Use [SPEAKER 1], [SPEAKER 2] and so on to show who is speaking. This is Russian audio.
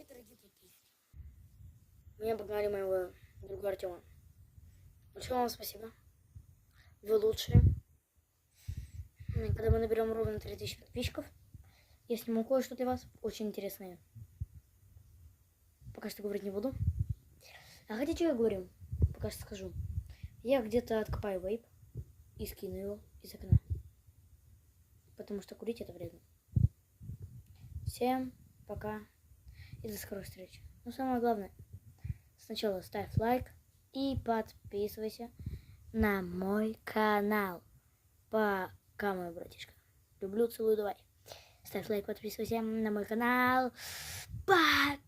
[SPEAKER 1] дорогие подписчики. Меня обогнали моего друга Артема. Большое вам спасибо. Вы лучшие. Когда мы наберем ровно 3000 подписчиков, я сниму кое-что для вас очень интересное. Пока что говорить не буду. А хотите, что я говорю? Пока что скажу. Я где-то откопаю вейп и скину его из окна. Потому что курить это вредно. Всем пока и до скорых встреч. Но самое главное, сначала ставь лайк и подписывайся на мой канал. Пока, мой братишка. Люблю, целую, давай. Ставь лайк, подписывайся на мой канал. Пока!